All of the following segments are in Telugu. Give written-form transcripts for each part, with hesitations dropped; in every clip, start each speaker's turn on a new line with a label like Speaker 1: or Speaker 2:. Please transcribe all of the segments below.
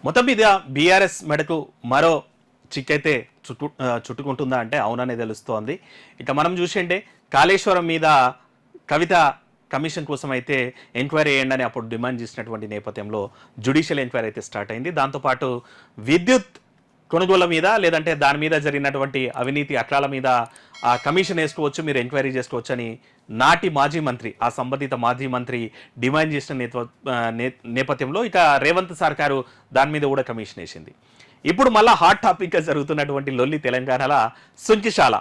Speaker 1: మొత్తం మీద బీఆర్ఎస్ మెడకు మరో చిక్కైతే చుట్టుకుంటుందా అంటే అవుననే తెలుస్తోంది. ఇక మనం చూసిండే కాళేశ్వరం మీద కవిత కమిషన్ కోసం అయితే ఎంక్వైరీ చేయండి అని అప్పుడు డిమాండ్ చేసినటువంటి నేపథ్యంలో జ్యుడిషియల్ ఎంక్వైరీ అయితే స్టార్ట్ అయింది. దాంతోపాటు విద్యుత్ కొనుగోళ్ల మీద లేదంటే దాని మీద జరిగినటువంటి అవినీతి అక్రాల మీద ఆ కమిషన్ వేసుకోవచ్చు, మీరు ఎంక్వైరీ చేసుకోవచ్చు అని నాటి మాజీ మంత్రి, ఆ సంబంధిత మాజీ మంత్రి డిమాండ్ చేసిన నేపథ్యంలో ఇక రేవంత్ సర్కారు దాని మీద కూడా కమిషన్ వేసింది. ఇప్పుడు మళ్ళీ హాట్ టాపిక్గా జరుగుతున్నటువంటి లొల్లి తెలంగాణలో సుంకిశాల.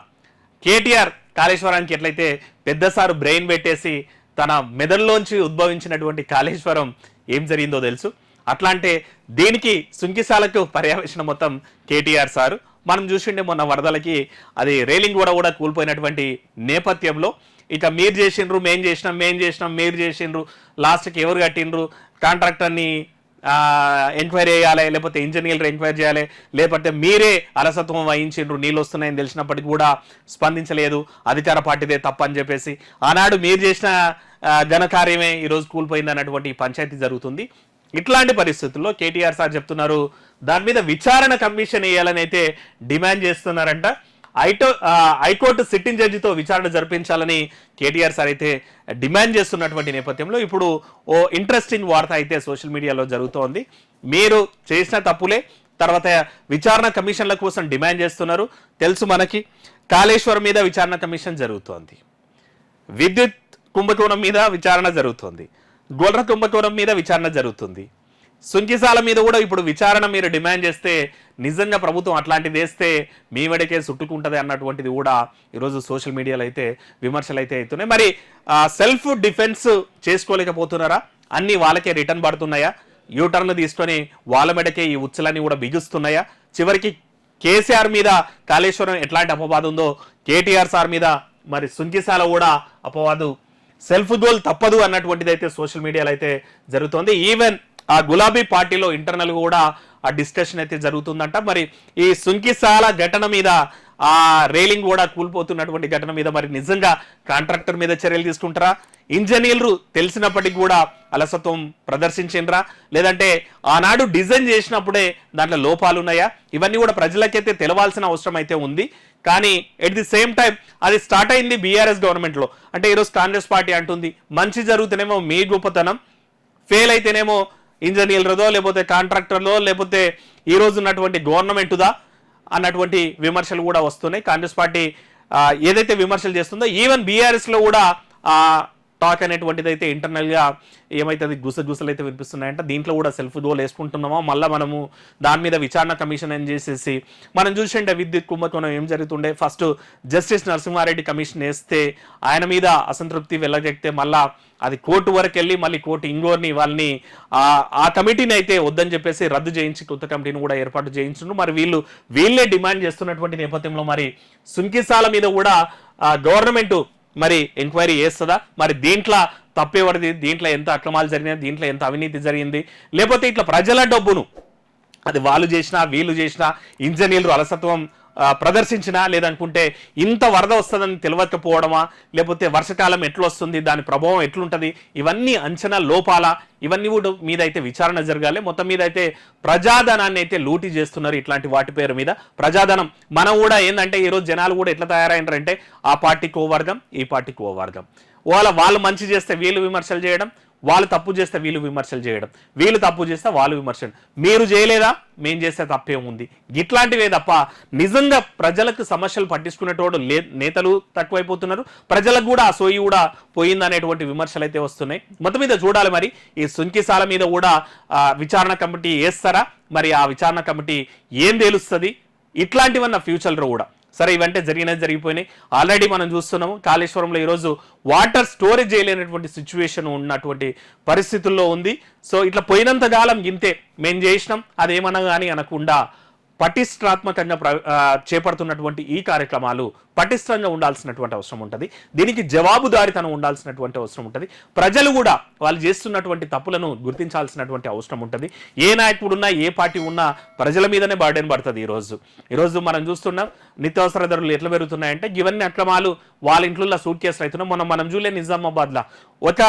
Speaker 1: కేటీఆర్ కాళేశ్వరానికి ఎట్లయితే పెద్దసారు బ్రెయిన్ పెట్టేసి తన మెదడులోంచి ఉద్భవించినటువంటి కాళేశ్వరం ఏం జరిగిందో తెలుసు. అట్లా అంటే దీనికి సుంకిశాలకు పర్యవేక్షణ మొత్తం కేటీఆర్ సారు. మనం చూసిండే మొన్న వరదలకి అది రైలింగ్ కూడా కూలిపోయినటువంటి నేపథ్యంలో ఇక మీరు చేసిండ్రు, మేం చేసినాం, మీరు చేసిండ్రు, లాస్ట్కి ఎవరు కట్టిండ్రు, కాంట్రాక్టర్ని ఎంక్వైరీ చేయాలి, లేకపోతే ఇంజనీర్లు ఎంక్వైరీ చేయాలి, లేకపోతే మీరే అలసత్వం వహించిండ్రు, నీళ్ళు వస్తున్నాయని తెలిసినప్పటికీ కూడా స్పందించలేదు, అధికార పార్టీదే తప్పని చెప్పేసి ఆనాడు మీరు చేసిన ఘనకార్యమే ఈరోజు కూలిపోయింది అన్నటువంటి పంచాయతీ జరుగుతుంది. ఇట్లాంటి పరిస్థితుల్లో కేటీఆర్ సార్ చెప్తున్నారు దాని మీద విచారణ కమిషన్ వేయాలని అయితే డిమాండ్ చేస్తున్నారంట. హైకోర్టు సిట్టింగ్ జడ్జితో విచారణ జరిపించాలని కేటీఆర్ సార్ అయితే డిమాండ్ చేస్తున్నటువంటి నేపథ్యంలో ఇప్పుడు ఓ ఇంట్రెస్టింగ్ వార్త అయితే సోషల్ మీడియాలో జరుగుతోంది. మీరు చేసిన తప్పులే, తర్వాత విచారణ కమిషన్ల కోసం డిమాండ్ చేస్తున్నారు. తెలుసు మనకి కాళేశ్వరం మీద విచారణ కమిషన్ జరుగుతోంది, విద్యుత్ కుంభకోణం మీద విచారణ జరుగుతోంది, గొర్రె కుంభకోణం మీద విచారణ జరుగుతుంది, సుంకిశాల మీద కూడా ఇప్పుడు విచారణ మీరు డిమాండ్ చేస్తే నిజంగా ప్రభుత్వం అట్లాంటిది వేస్తే మీ వెడకే చుట్టుకుంటుంది అన్నటువంటిది కూడా ఈరోజు సోషల్ మీడియాలో అయితే విమర్శలు అయితే అవుతున్నాయి. మరి సెల్ఫ్ డిఫెన్స్ చేసుకోలేకపోతున్నారా? అన్నీ వాళ్ళకే రిటర్న్ పడుతున్నాయా? యూటర్న్లు తీసుకొని వాళ్ళ మెడకే ఈ ఉచ్చులన్నీ కూడా బిగుస్తున్నాయా? చివరికి కేసీఆర్ మీద కాళేశ్వరం ఎట్లాంటి అపవాదు ఉందో కేటీఆర్ సార్ మీద మరి సుంకిశాల కూడా అపవాదు, సెల్ఫ్ గోల్ తప్పదు అన్నటువంటిది అయితే సోషల్ మీడియాలో అయితే జరుగుతోంది. ఈవెన్ ఆ గులాబీ పార్టీలో ఇంటర్నల్ కూడా ఆ డిస్కషన్ అయితే జరుగుతుందంట. మరి ఈ సుంకిశాల ఘటన మీద, ఆ రైలింగ్ కూడా కూలిపోతున్నటువంటి ఘటన మీద మరి నిజంగా కాంట్రాక్టర్ మీద చర్యలు తీసుకుంటారా? ఇంజనీర్లు తెలిసినప్పటికీ కూడా అలసత్వం ప్రదర్శించిండ్రా? లేదంటే ఆనాడు డిజైన్ చేసినప్పుడే దాంట్లో లోపాలు ఉన్నాయా? ఇవన్నీ కూడా ప్రజలకైతే తెలవాల్సిన అవసరం అయితే ఉంది. కానీ ఎట్ ది సేమ్ టైం అది స్టార్ట్ అయింది బీఆర్ఎస్ గవర్నమెంట్లో. అంటే ఈరోజు కాంగ్రెస్ పార్టీ అంటుంది మంచి జరుగుతూనేమో మీ గొప్పతనం, ఫెయిల్ అయితేనేమో ఇంజనీర్లదో లేకపోతే కాంట్రాక్టర్లో లేకపోతే ఈ రోజు ఉన్నటువంటి గవర్నమెంటుదా అన్నటువంటి విమర్శలు కూడా వస్తున్నాయి. కాంగ్రెస్ పార్టీ ఏదైతే విమర్శలు చేస్తుందో ఈవెన్ బీఆర్ఎస్లో కూడా టాక్ అనేటువంటిది అయితే ఇంటర్నల్గా ఏమైతుంది గుసగుసలు అయితే వినిపిస్తున్నాయంటే దీంట్లో కూడా సెల్ఫ్ గోల్ వేసుకుంటున్నామో మళ్ళీ మనము దాని మీద విచారణ కమిషన్ అని చేసేసి మనం చూసిండే విద్యుత్ కుంభకోణం ఏం జరుగుతుండే. ఫస్ట్ జస్టిస్ నరసింహారెడ్డి కమిషన్ వేస్తే ఆయన మీద అసంతృప్తి వెళ్ళగెక్తే మళ్ళా అది కోర్టు వరకు వెళ్ళి మళ్ళీ కోర్టు ఇంగోర్ని వాళ్ళని ఆ కమిటీని అయితే వద్దని చెప్పేసి రద్దు చేయించి కొత్త కమిటీని కూడా ఏర్పాటు చేయించున్నారు. మరి వీళ్ళే డిమాండ్ చేస్తున్నటువంటి నేపథ్యంలో మరి సుంకిశాల మీద కూడా గవర్నమెంట్ మరి ఎంక్వైరీ చేస్తుందా? మరి దీంట్లో తప్పేవడిది, దీంట్లో ఎంత అక్రమాలు జరిగినాయి, దీంట్లో ఎంత అవినీతి జరిగింది, లేకపోతే ఇట్లా ప్రజల డబ్బును అది వాళ్ళు చేసినా వీళ్ళు చేసినా ఇంజనీర్లు అలసత్వం ప్రదర్శించినా లేదనుకుంటే ఇంత వరద వస్తుందని తెలియకపోవడమా, లేకపోతే వర్షకాలం ఎట్లా వస్తుంది, దాని ప్రభావం ఎట్లుంటుంది, ఇవన్నీ అంచనా లోపాలా, ఇవన్నీ కూడా మీద అయితే విచారణ జరగాలి. మొత్తం మీద అయితే ప్రజాధనాన్ని అయితే లూటీ చేస్తున్నారు. ఇట్లాంటి వాటి పేరు మీద ప్రజాధనం మనం కూడా ఏంటంటే ఈరోజు జనాలు కూడా ఎట్లా తయారైనారంటే ఆ పార్టీకి ఓ వర్గం, ఈ పార్టీకి ఓ వర్గం, వాళ్ళు మంచి చేస్తే వీళ్ళు విమర్శలు చేయడం, వాళ్ళు తప్పు చేస్తే వీళ్ళు విమర్శలు చేయడం, వీళ్ళు తప్పు చేస్తే వాళ్ళు విమర్శలు, మీరు చేయలేదా మేం చేస్తే తప్పేముంది, ఇట్లాంటివే తప్ప నిజంగా ప్రజలకు సమస్యలు పట్టించుకునేటోడు నేతలు తక్కువైపోతున్నారు. ప్రజలకు కూడా ఆ సోయి కూడా పోయిందనేటువంటి విమర్శలు అయితే వస్తున్నాయి. మొత్తం మీద చూడాలి మరి ఈ సుంకిశాల మీద కూడా విచారణ కమిటీ వేస్తారా? మరి ఆ విచారణ కమిటీ ఏం తేలుస్తుంది? ఇట్లాంటివన్న ఫ్యూచర్లో కూడా సరే ఇవంటే జరిగిపోయినాయి. ఆల్రెడీ మనం చూస్తున్నాము కాళేశ్వరంలో ఈరోజు వాటర్ స్టోరేజ్ చేయలేనటువంటి సిచ్యువేషన్ ఉన్నటువంటి పరిస్థితుల్లో ఉంది. సో ఇట్లా పోయినంత కాలం ఇంతే మేం చేసినాం అదేమన్నా కానీ అనకుండా పటిష్టాత్మకంగా చేపడుతున్నటువంటి ఈ కార్యక్రమాలు పటిష్టంగా ఉండాల్సినటువంటి అవసరం ఉంటుంది. దీనికి జవాబుదారీతనం ఉండాల్సినటువంటి అవసరం ఉంటుంది. ప్రజలు కూడా వాళ్ళు చేస్తున్నటువంటి తప్పులను గుర్తించాల్సినటువంటి అవసరం ఉంటుంది. ఏ నాయకుడు ఉన్నా ఏ పార్టీ ఉన్నా ప్రజల మీదనే బర్డెన్ పడుతుంది. ఈరోజు మనం చూస్తున్నాం నిత్యావసర ధరలు ఎట్లా పెరుగుతున్నాయంటే ఇవన్నీ అక్రమాలు వాళ్ళ ఇంట్లో సూట్ కేసులు అవుతున్నాం. మనం చూడలే నిజామాబాద్లో ఒక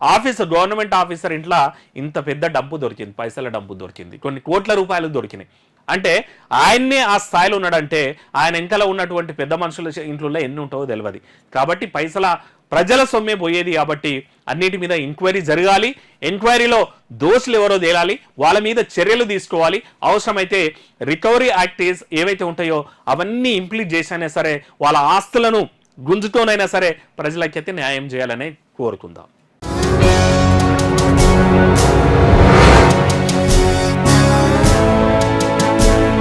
Speaker 1: ఆఫీసర్, గవర్నమెంట్ ఆఫీసర్ ఇంట్లో ఇంత పెద్ద డబ్బు దొరికింది, పైసల డబ్బు దొరికింది, కొన్ని కోట్ల రూపాయలు దొరికినాయి అంటే ఆయన్నే ఆ స్థాయిలో ఉన్నాడంటే ఆయన వెనకాల ఉన్నటువంటి పెద్ద మనుషుల ఇంట్లో ఎన్ని ఉంటావో తెలియదు. కాబట్టి పైసల ప్రజల సొమ్మే పోయేది కాబట్టి అన్నిటి మీద ఎంక్వైరీ జరగాలి. ఎంక్వైరీలో దోషులు ఎవరో తేలాలి, వాళ్ళ మీద చర్యలు తీసుకోవాలి. అవసరమైతే రికవరీ యాక్టివిటీస్ ఏవైతే ఉంటాయో అవన్నీ ఇంప్లీట్ చేసైనా సరే వాళ్ళ ఆస్తులను గుంజుతోనైనా సరే ప్రజలకైతే న్యాయం చేయాలని కోరుకుందాం.